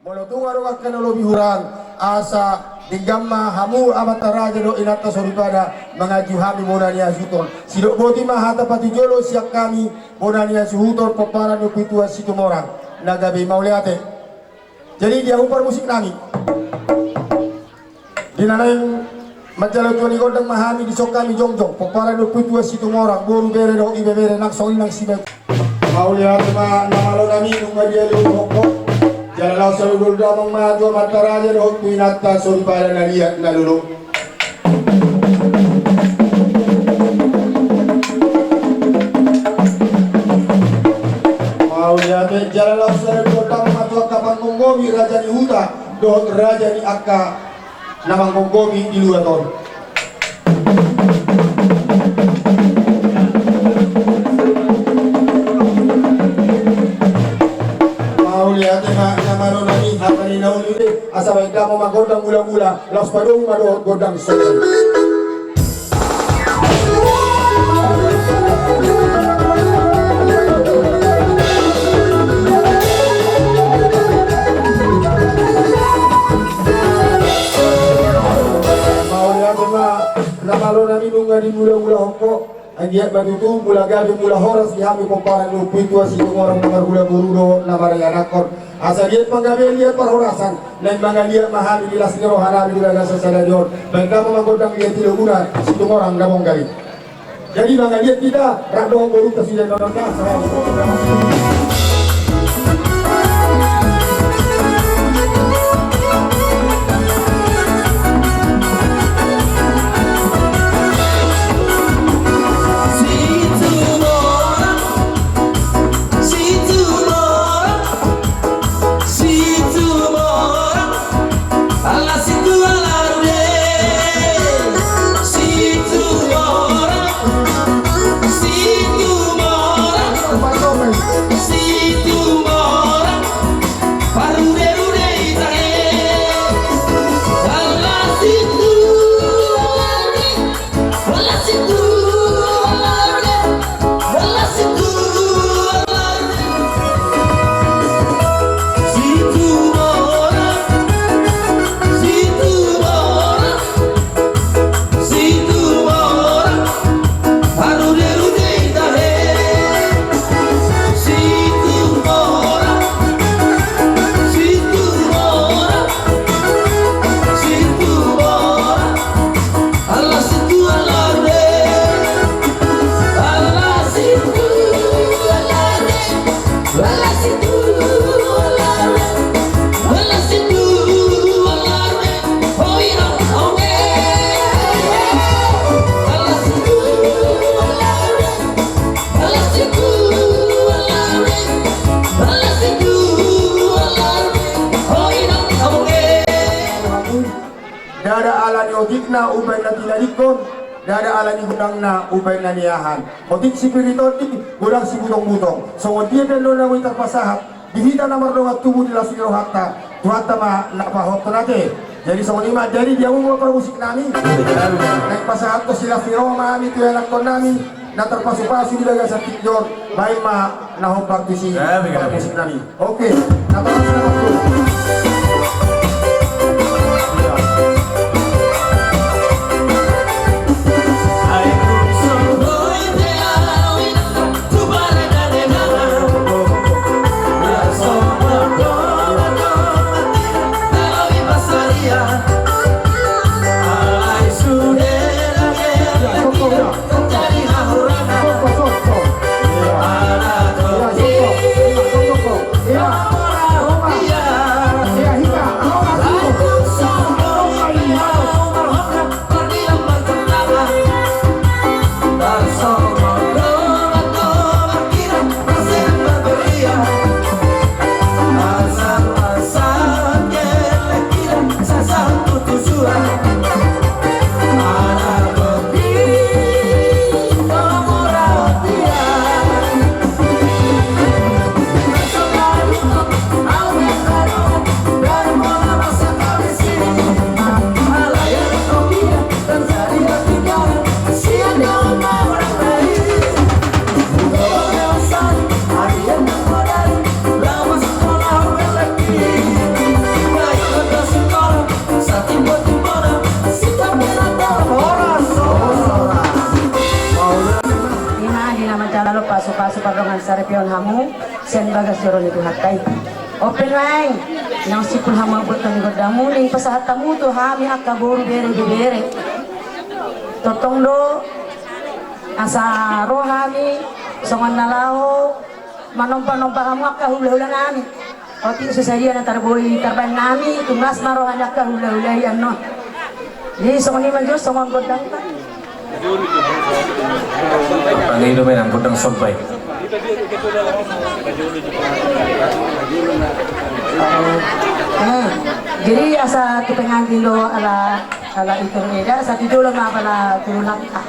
Molotungaro akan lobi hurang asa digamma hamu amataraja do inata soribada mengajuhami bonania suton sidok boti mahata pati jolo siap kami bonania suhutor paparan do pitua situmorang nagabe mauliate. Jadi dia upar musik nami dinanaing majalah tuani gondang mahami di sok kami jongjong paparan do pitua situmorang boru bere do ibe bere nak soli nang sibek mauliate ma namalo nami nunga dia lu hokok Jalan selalu damang maju mataraja doh pinata sulpada naliat nalulu. Mau lihat jalan selalu damang maju kapan monggomi raja di huta doh raja di akka namang monggomi di luar ton. Lihat namaro nani hakani naulire asa baik kamu magodang mula-mula laos padung mado godang sokan mau lihat namaro nani nunga di mula-mula hoko Angiat batutu mula gabi mula horas di hami komparan lu pitua si orang nomor gula burudo namara yanakor asa lihat panggabe lihat perhorasan dan bangga lihat mahal di las niro harabi di laga sasadadion bangga menggodang lihat tidak guna si orang gabung kali jadi bangga lihat kita radong buru kasih dan nonton na ubay na tinalikon dada ala ni gudang na ubay na niyahan motik si piritotik gudang si butong-butong so dia dan lona wita pasahat dihita na mardong at tubuh nila siguro hatta tuhatta ma napahot nate jadi sa lima jadi dia mo para musik nami nagpasahat ko sila firo mami to anak ko nami na terpasu-pasu dilaga sa tikjor baik ma nahong praktisi musik nami okay nabalas na ako Yeah. sarapion hamu sen bagas joron itu hakai open wang nang sipul hama buat kami godamu ning pasahat tamu tu hami akabur bere totong do asa rohami songan nalao manompa hamu akahula-hula nami oti susaya na tarboy tarban nami tunas marohan akahula-hula yan no jadi songan ni manjus songan godang ta Pangino may ang godang sompay. Jadi asa kepengantin do ala itu eda sa tidulong na pala tulungan ka.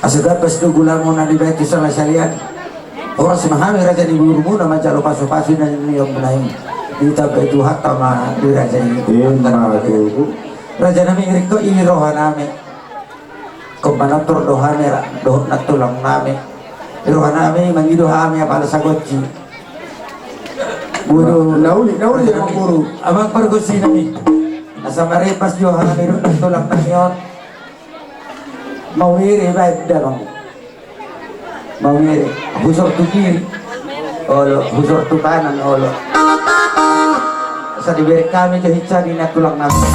Asagad pas gula mo na libeti sa masalian. Oras mahami raja di buru mo na macalo paso-paso na niyong bunahin. Dito ba itu hatta ma di raja ni. Raja namin rito irohan namin. Kung manator dohan nera doh natulang namin. Irohan namin mangidoha kami para sa gotchi. Buru nauli yang buru. Abang pergusi namin. Asa maripas jo ha meron natulang namin. Mawiri baik dalam mawiri busur tu kiri olo busur tu kanan olo sa diberi kami kehica di tulang nasi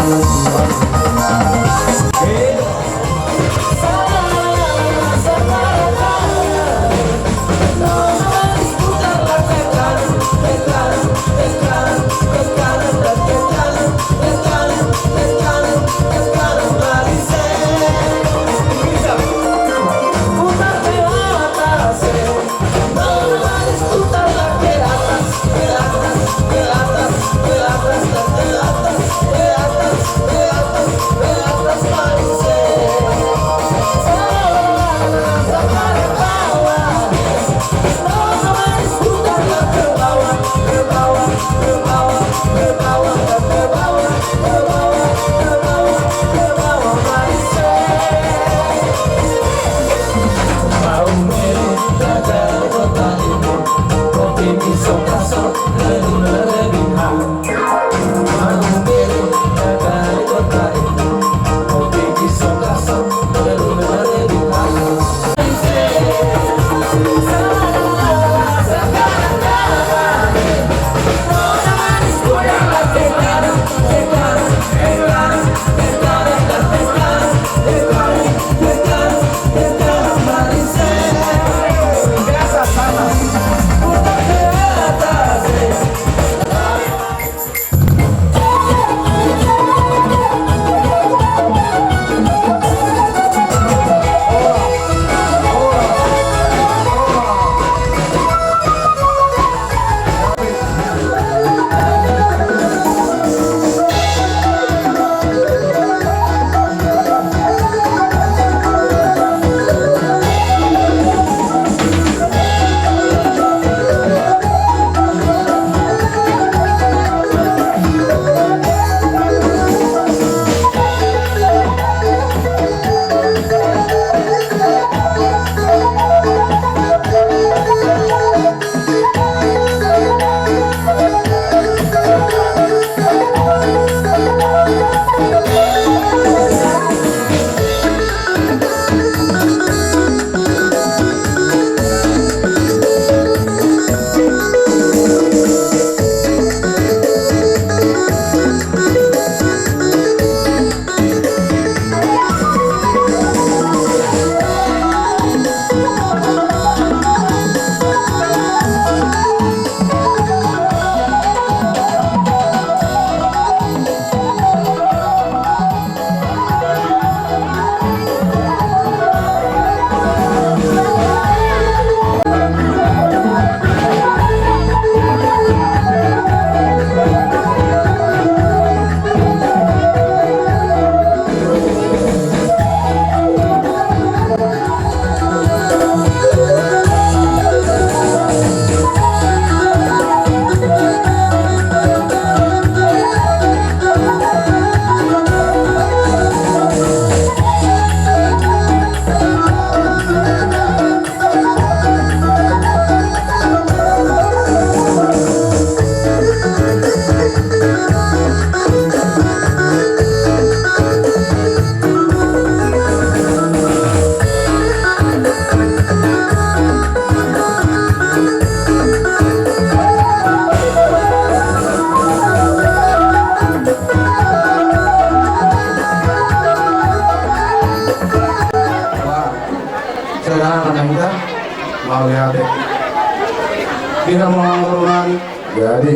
Dina menganggurunan jadi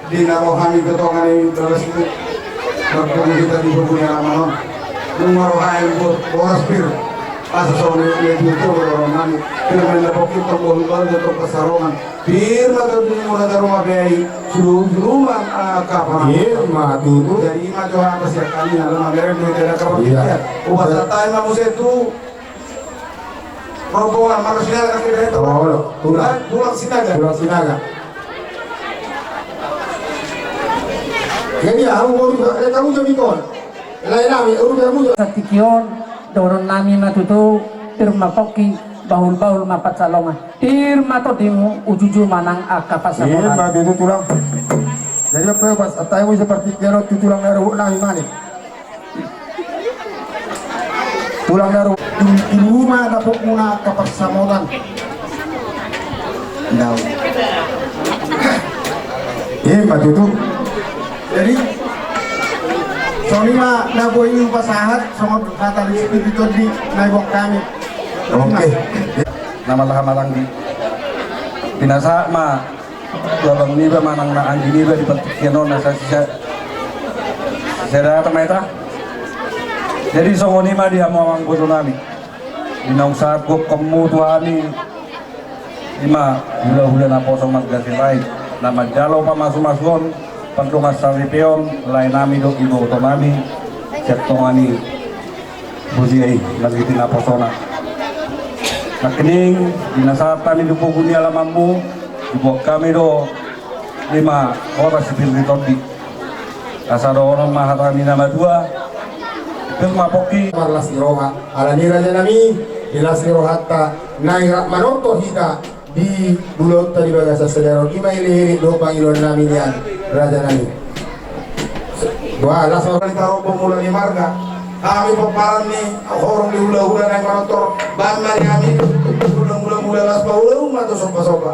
dina rohani ketongan ini terus itu bertemu kita di bukunya Ramadan nomor rohani boras pir asa sone itu rohani firman la bokki to bol bal to kasarongan pir ma to di mona da rumah bei rumah kapan ma tutu dari ma jo apa sih kali na rumah mere do da kapan ubah tatai ma musetu rombongan Maro Sinaga kaki dari itu. Oh, pulang Sinaga. Pulang Sinaga. Jadi kamu jadi kon. Lain lagi, kamu. Satikion, doron nami matutu, tirma poki, bahul-bahul mapat salonga. Tirma to dimu, ujuju manang akapasamoran. Iya, itu tulang. Jadi apa pas atamu seperti kero tu tulang naruh nami mana? Tulang naruh di rumah dapur muna kapasamoran. Nah. Iya, itu. Jadi Sony mah nabo ini pasahat sama kata di itu di naibok kami. Oke. Nama malang di binasa mah babang ni ba manang na anji ni ba di pentikeno nasa sisa datang eta. Jadi songoni mah dia mau ang bodo nami. Dinong sagop kamu tuani lima hula-hula na posong maggasilay na magjalo pa masumasuon pagtungas sa ripeon lain nami do ibo to nami setongani buziay nagitin na posona nakining dinasatan ni dupo ni alamammu ibo kami do 5 oras sipil di tondi asado orang mahatami nama 2 pil mapoki marlas iroha ala nira nami ilas irohatta naira manoto hita di bulot tadi bagasa sedero ima ilihiri do pangilon nami niyan raja nami dua alas orang taruh pemula di marga kami peparan nih orang di hula-hula naik motor bamari kami hula-hula las paula atau sopa-sopa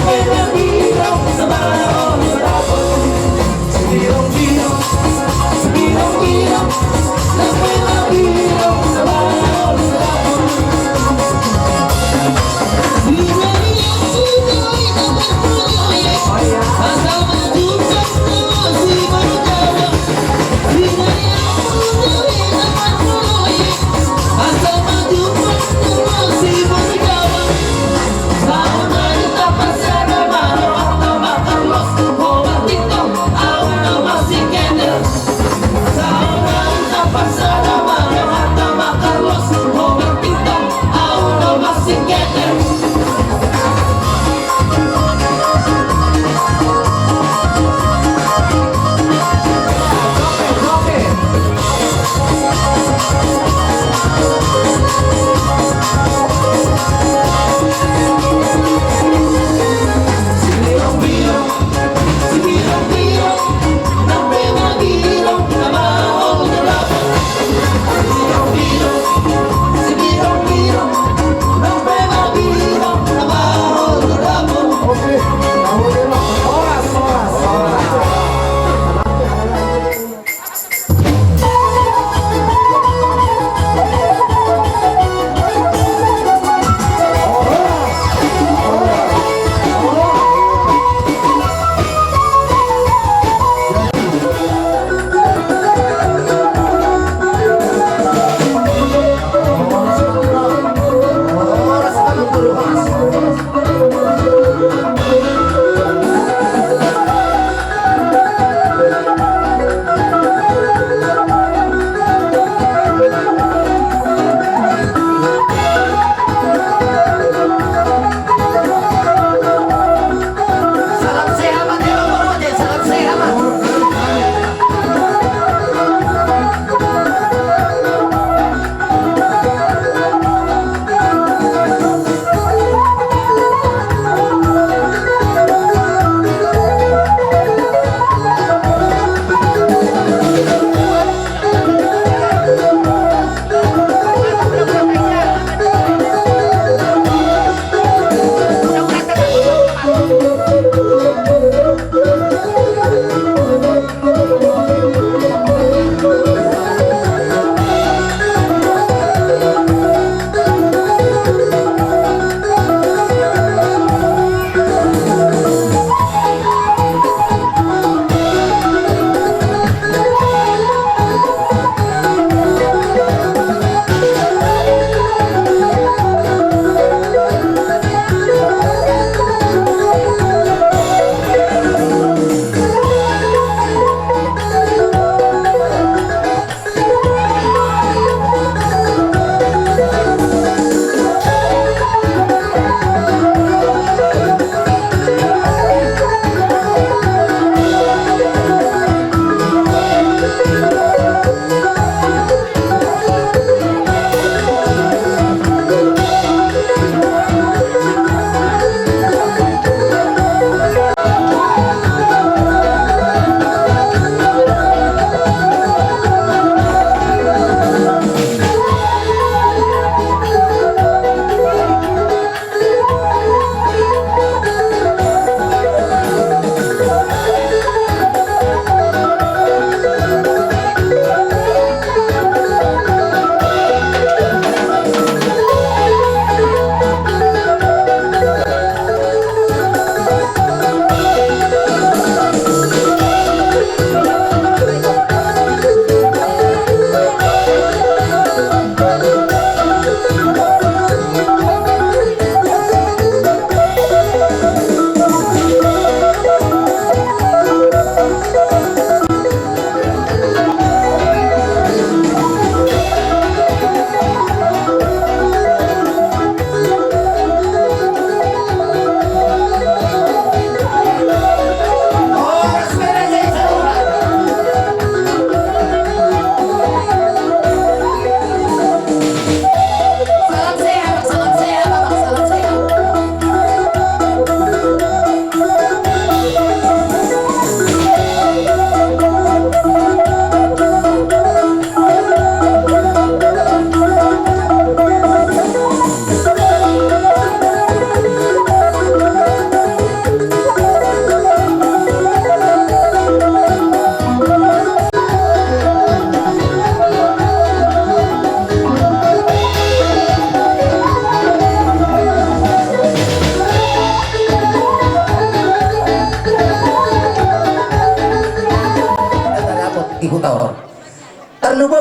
Sama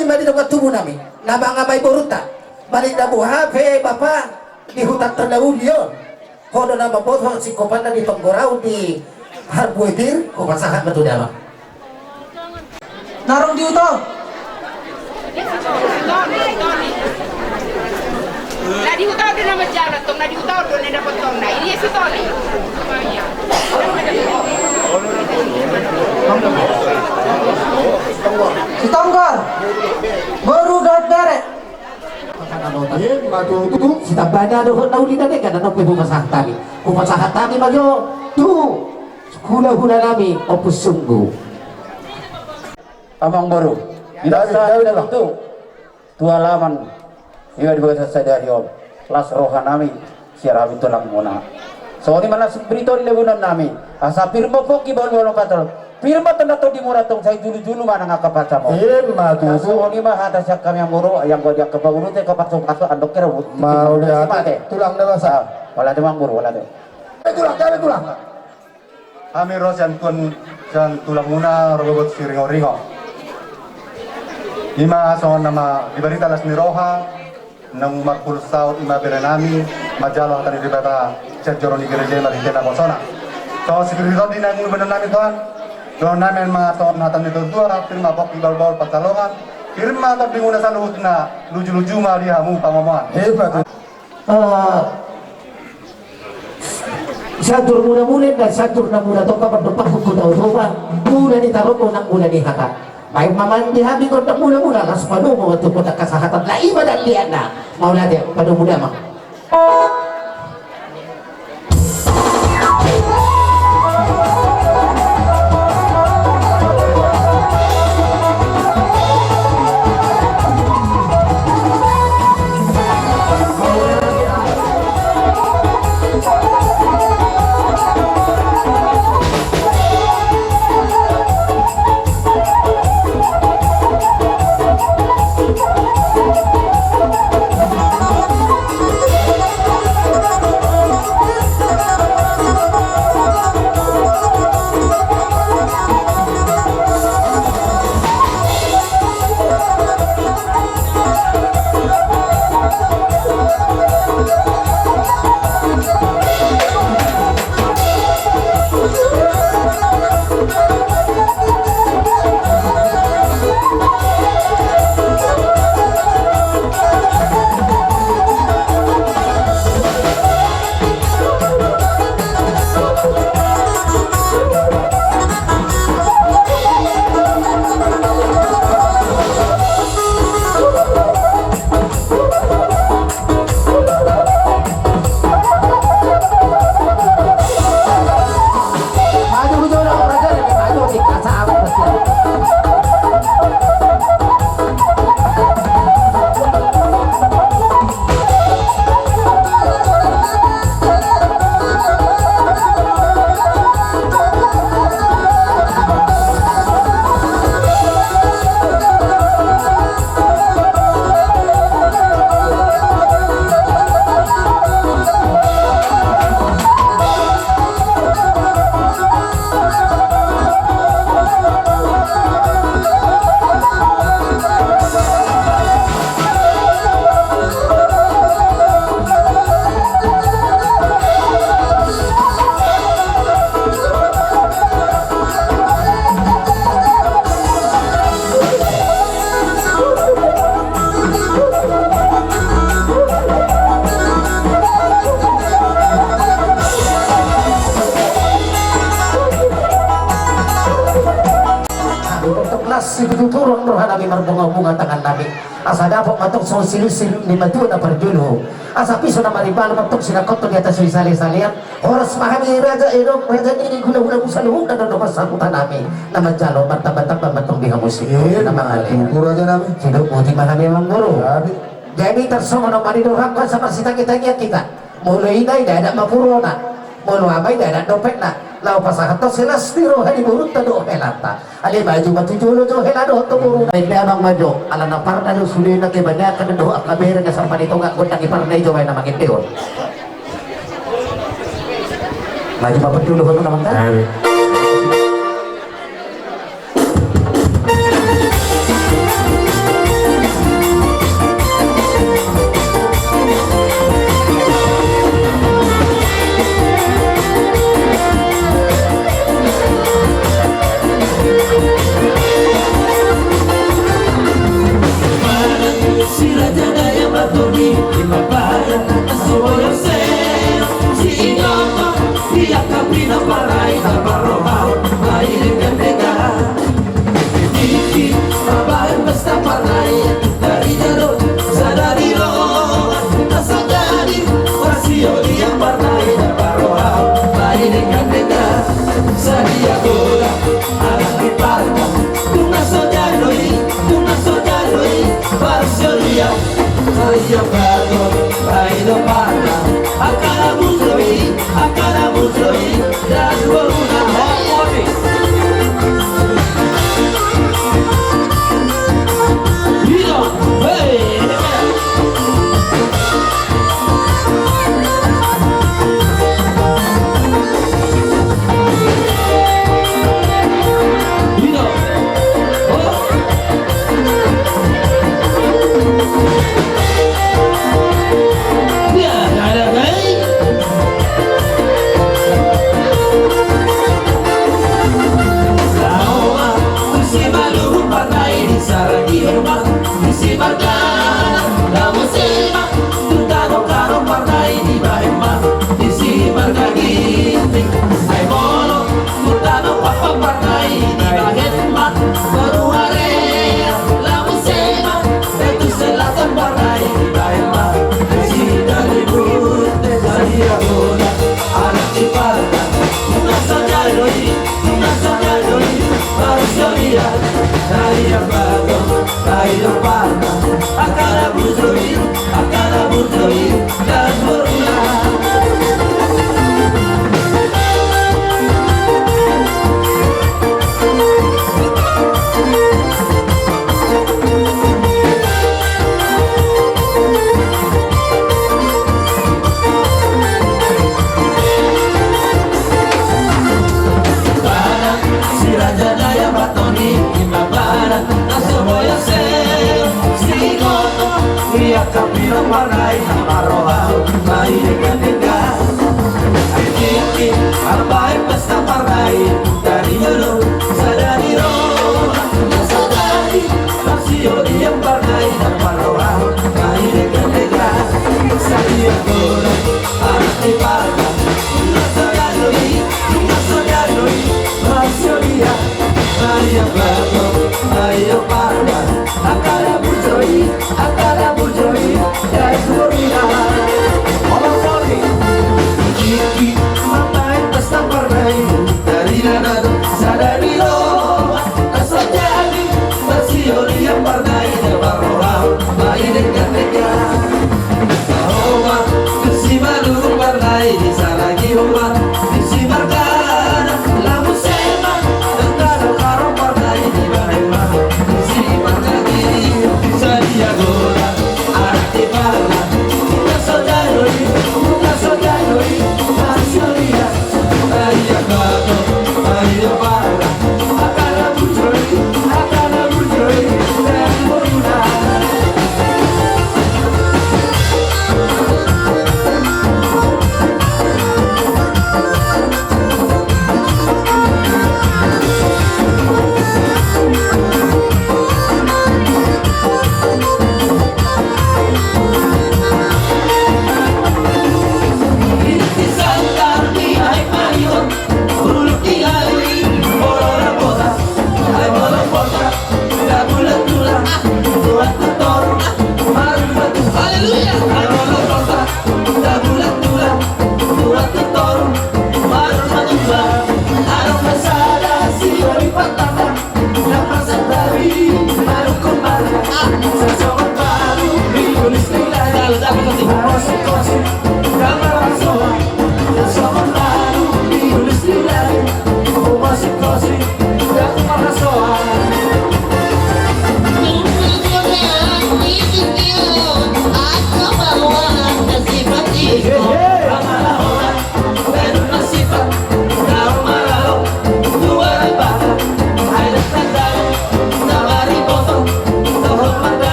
kami mali dapat tubuh nami. Nama ngamay boruta. Balik na buha, Bapak di hutan terdahulu yun. Kono na maboto si kopan na di Tonggorao di Harbuetir, ko pasahat na to dama. Narong di uto. Na di hutaw din naman dyan at na di hutaw doon na dapat tong na. Ini si Tony. Si Tonggor. Baru dapat bere. Matututu. Si tabanya doon na uli na kan ano po pasahat kami. Kung pasahat kami magyo, tu hula-hula nami opus sungguh. Amang baru. Dirasa itu tua laman. Iba di bawah saja diom. Las rohan nami siarabi tulang mona. So ni mana spiritual lebunan nami. Asa firma poki baru katal. Firma tanda to di muratong saya dulu mana ngakapaca mo. Matututu. So ni mah ada siap kami yang muru yang gua dia kebanguru teh kapacu andok kira. Mau dia tulang na basa. Wala teh manguru wala teh. Tulang. Kami rosan tulang muna robot si ringo-ringo. Ima son nama dibarita las niroha nang magpulsaw ima berenami majalo hatan dibata cerjoro ni gereja maritena bosona. So security din ang benar namin tuan. Doon namin mga son hatan dito dua firma bok ibal-bal patalongan. Firma tapi nguna sa luhut na luju-luju mali hamu pamamuan. Hebat. Satur muna dan satur na muna to kapan depan hukum tahu coba. Muna ditaruh ko nang muna dihaka. Baik maman dihabi ko tak mula-mula las padu mo to ko kasahatan la iba dan lian na. Maula dia padu muda mah. itu turun rohana mi marbunga-bunga tangan nabi asa dapat matok so silusil ni matu na parjulu asa piso na maribal matok sinakoto di atas sali-salian horas mahami raja edok raja ini gula-gula busaluhuk dan dodo masakutan nabi nama jalo bata-bata bamatong bihamusi nama ali Raja nabi. hidup muti mahami emang guru jadi tersama no marido rakwan sama kita mulai ini tidak ada mapurona mulai amai tidak ada dompet na lau pasahato silas tiro hari burut tado helata ali baju batu julo jo helado to buru ay memang majo ala na parda do sulina ke banyak kan do akabere na sampai itu ngak gondang iparna jo ay na magiteo maju bapak dulu hono naman ta sadia gola alas di parta una sognaroi parsiolia sadia pago raido parta akara musloi das boluna homoni Hilo hey akara buzoi dan berulang si raja daya batoni imabara nasoboya se sigoto ia kapiro marai amaroha mai denga Aiki albai pesta marai dari yolo sadari ro sadari masio dia marai amaroha mai denga sadia gora arti parga nasogaroi masio dia Maria Bago, Maria Parga, akara bujoi, ya surina. Omong kali, Jiki, matai pesta pargai, dari nado, sadari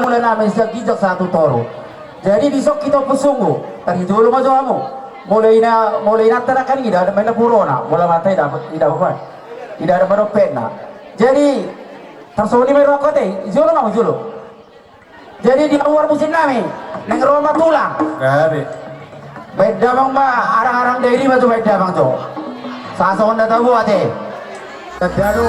mulai namin siya gijak satu toro. Jadi disok kita pusunggu. Tadi dulu maju kamu. Mulai na terakan tidak ada main puro na. Mulai mata tidak ada baropet na. Jadi tersoni main rokok teh. Julu mau julu. Jadi di luar musim namin. Neng Roma tulang. Gari. Beda bang ma arang-arang dairi maju beda bang jo. Sasong na tahu ate. Tadano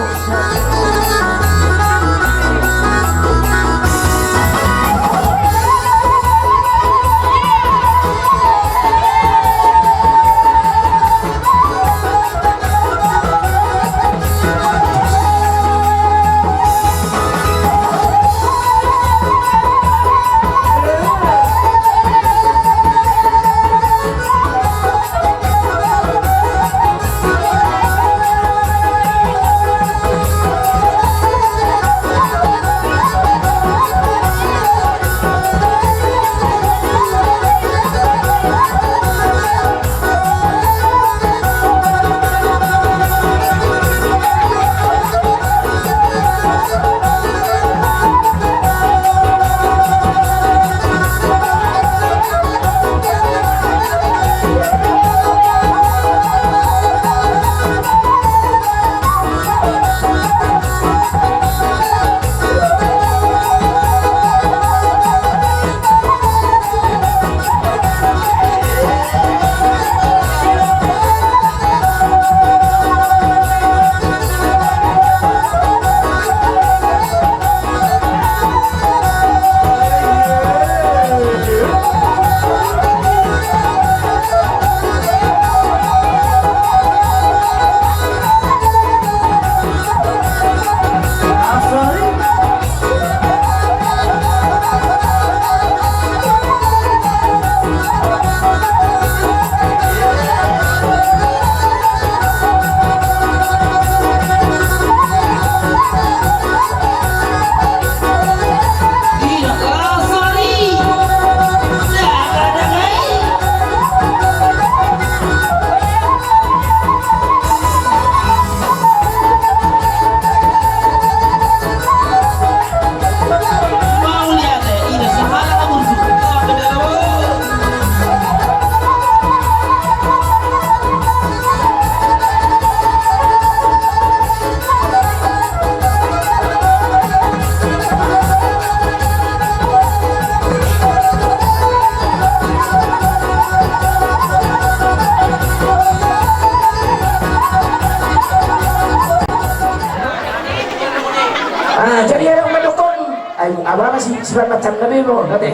jadi orang mendukung. Ayo, abang masih sebat macam nabi mo, kate.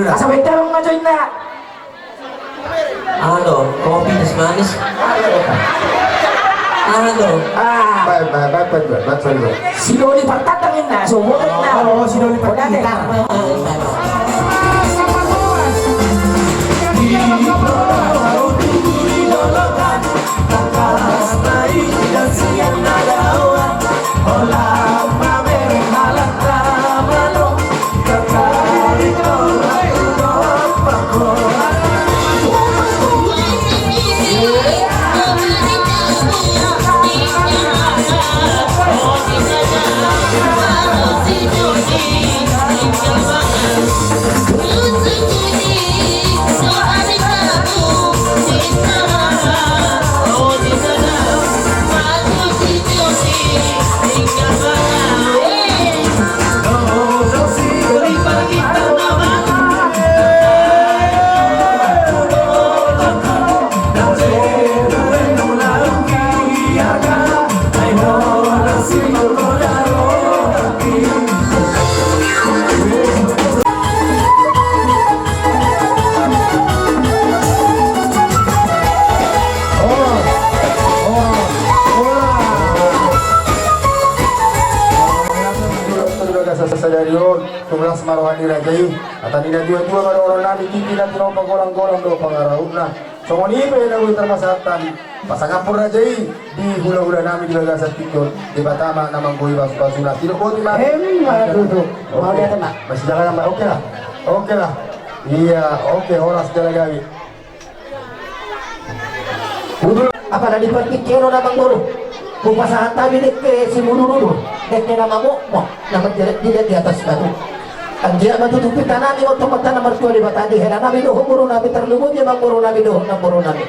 Asa beda orang ngajoin na. Ano, kopi tas manis. Ano? baik. Sino ni pertatangin na, sumulot na. Oh, sino ni pertatangin. Sadarion, tumlas marohani rajai, atau tidak dua orang nabi kiki dan tino panggolang-golang do pangaraun na. Somoni pe na utar masatan, pasangapur rajai di hula-hula nabi di Gagasan Tikon, di Batama namang boy basuna. Tino boti mah. Mana duduk? Mau lihat nak? Masih jalan mbak? Oke lah. Iya, oke horas jalan gawi. Apa na di pagkikero na bang dulu? Kung pasahan tabi dek ke si Munu dulu, dek na mamo mo, na magdiret di atas batu. Anjia matutupi tanani otomatis nomor 2 di batadi hera nabi doh buru nabi terlubu dia bang buru nabi doh na buru nabi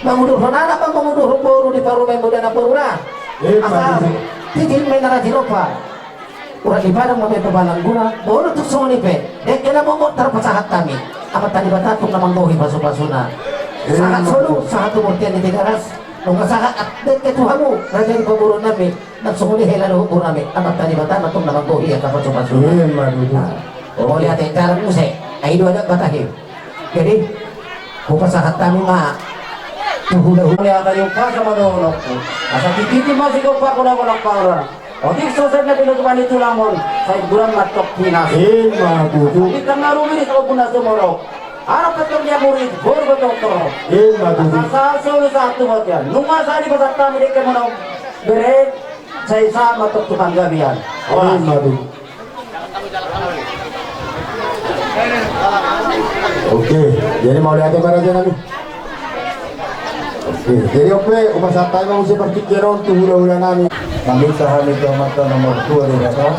mangudur honana bang mangudur buru di paru main muda na buru na asal titil menara jiropa urang ibadah mau bebalan guna buru tuh soni pe dek kena mau terpecahat kami amat tadi batatuk namang dohi basu-basuna sangat solo sangat umurtian di tigaras nunggu sangat dek ke Tuhanmu raja di paburu nabi nak sumuli hela doh buru nabi amat tadi batatuk namang dohi ya basu-basuna. Oh lihat cara musik, itu ada batahim. Jadi, kupasahat kami mah, tuhula-hula lihat dari upah sama dono. Asal titi masih upah kuna-kuna orang. Otik sosial na pinagkuhan ito lamon, sa iguran matok pinas. Hindi ka marumili sa kuna sumoro. Harap ka itong murid, boro ba doktor? Asal sa ato mo yan. Nung masali ba sa kami, di ka mo na beret, sa isa matok tukang gabihan. Oke, jadi mau lihat apa aja nabi. Oke, jadi oke, upasan tayo mau seperti keron tuh hula-hula nami. Kami sahami mata nomor 2 di belakang.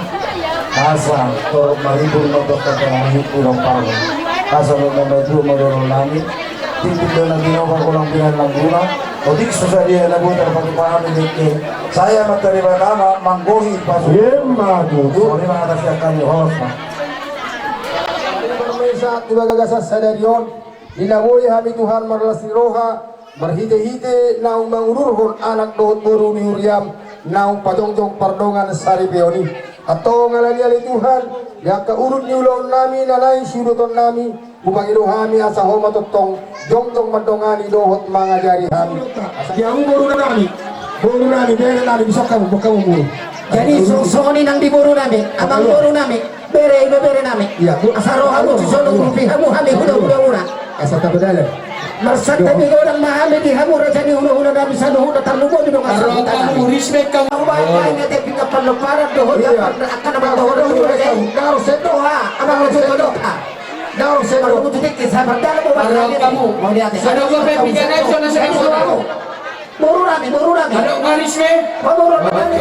Asa to maribul motor kata nami urang parang. Asa nomor 2 modal nami. Titik na ginawa ko lang bilang guna. Otik susah dia lagu terpahami dikit. Saya materi pertama manggohi pasu. Yemma tuh. Ini mana kasih akan host. Saat ibagagasas sa darion, nilawoy hami Tuhan marlas ni Roha, marhite-hite naung mangururhon anak dohot buru ni Huriam, naung pajongjong pardongan sa ribeoni. Ato ngalaliali Tuhan, ya kaurut ni ulon nami nalay siudoton nami, bumangilo hami asa homa totong, jongjong mandongani dohot mga jari hami. Yang buru nami, bere nami bisa kamu buru. Jadi soni nang diburu nami, abang buru nami. Bere nami. Iya, asaro hamu susono grupi hamu hami huna. Asal tak berdalem. Marsat kami orang mahami di hamu raja ni huna nabi sanu huna terlugo di dong asal kita. Kamu respect kamu. Baik dia pindah perlebaran doh akan abang doh raja. Kau sedoa, abang doh doa. Kau sedoa itu dikit sabar dalam kamu. Mau lihat. Ano ba pipigyan na ito na sa ito? Buru nami. Ano nga risme? Buru nami.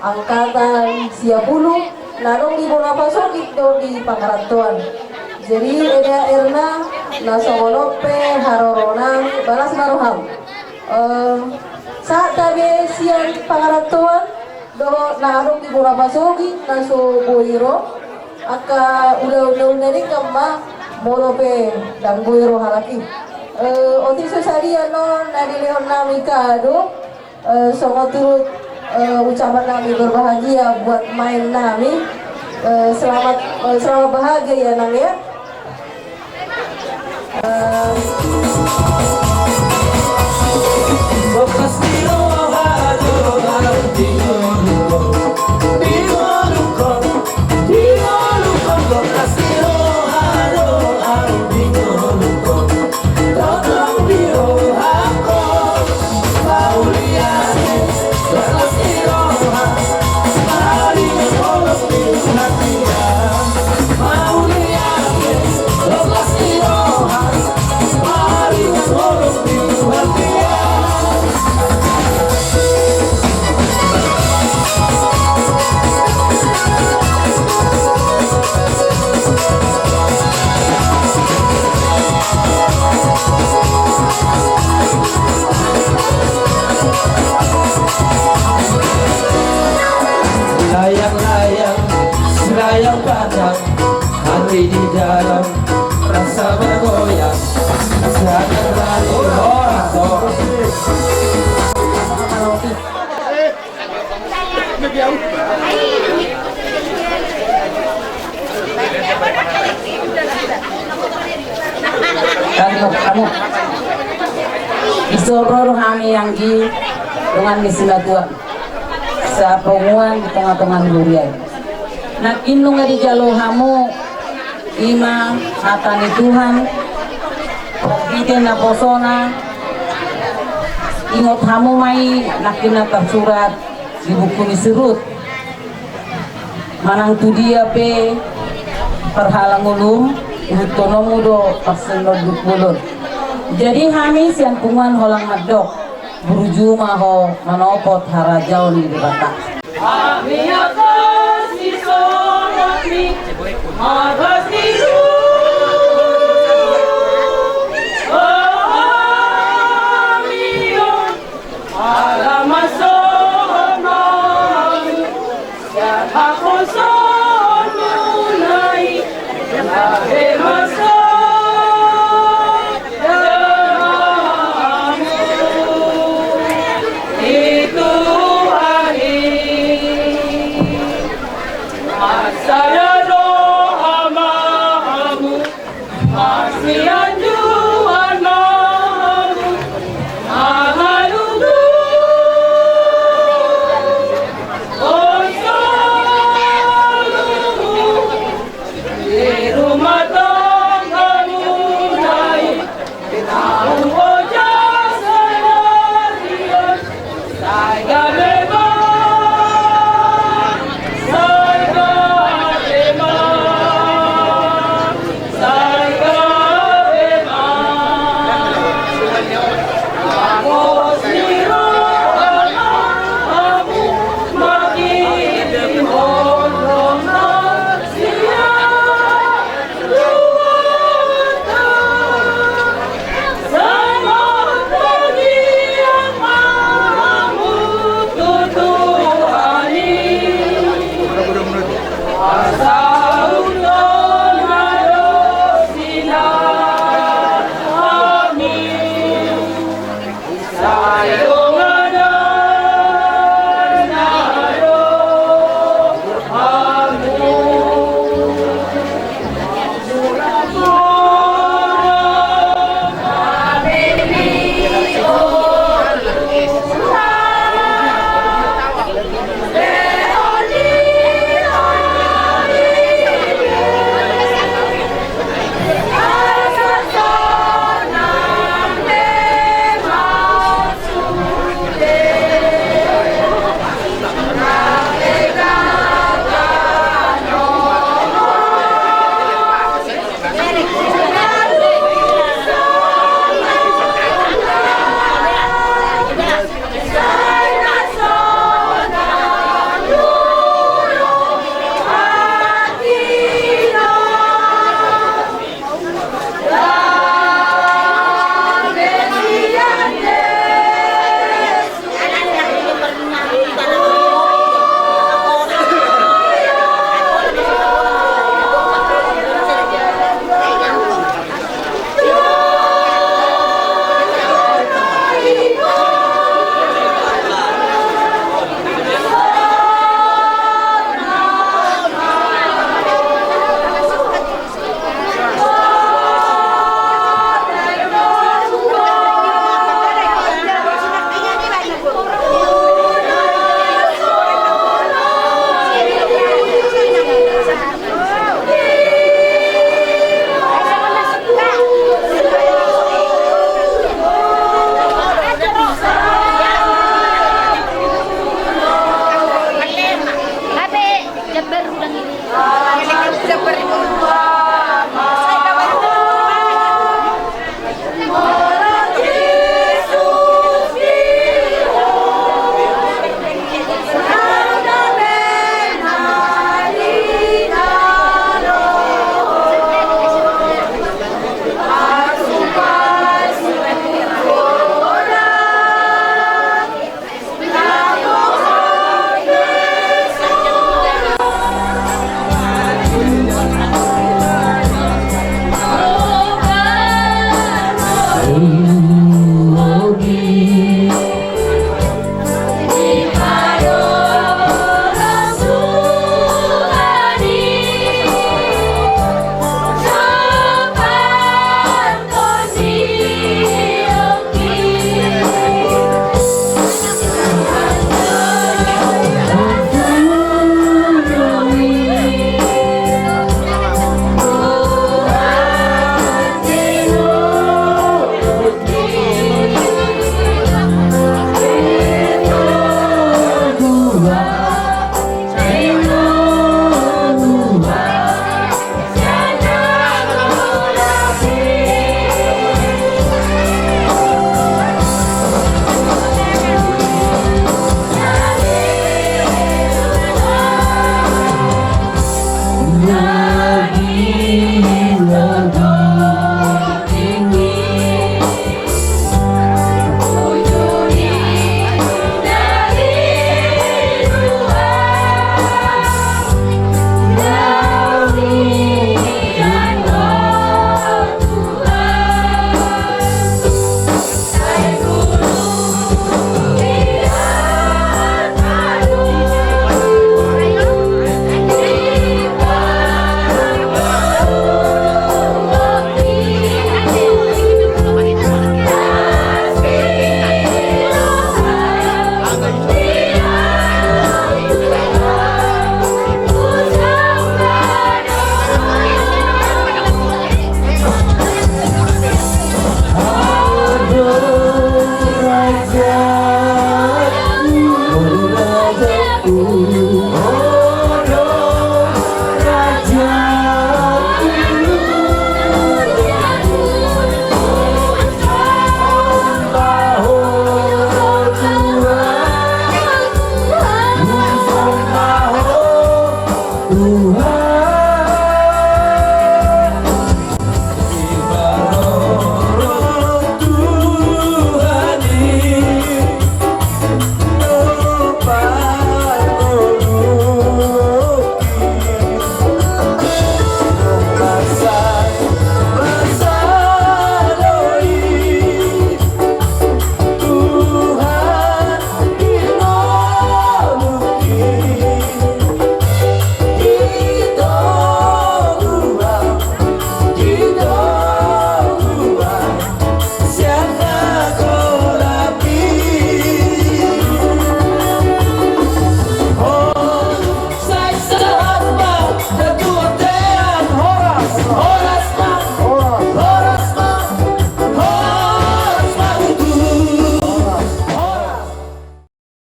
angkatan 10 narong di Bonapaso gitu di Pangarantuan. Jadi ada Erna Nasolope Haroronang balas maruham. Saat tabi siang Pangarantuan do narong di Bonapaso naso boiro aka udah dari kemma molope dan boiro halaki. Otik sosari ano nari leon nami kado sama turut ucapan kami berbahagia buat main kami. Selamat bahagia ya Nang ya. Layang-layang, selayang padang, hati di dalam rasa bergoyang. Sadar lagi orang kamu isororo kami yang di dengan misilah tua sa penguan di tengah-tengah durian. Nak indung di jalur hamu ima hatani Tuhan ide na posona ingot hamu mai nakina tersurat di buku miserut manang tu dia pe perhalang ulum utono mudo paseno dukbulun. Jadi kami siang pungan holang madok beruju maho manopot harajau ni di batak. Kami akan sisolami magas diru. Amion alamasono ya aku sonunai masa. Saya doa mahamu, masih anjuran mahamu, mahalulu, konsolumu, di rumah tanggamu naik, tahu wajah saya lihat, saya bebas. Aku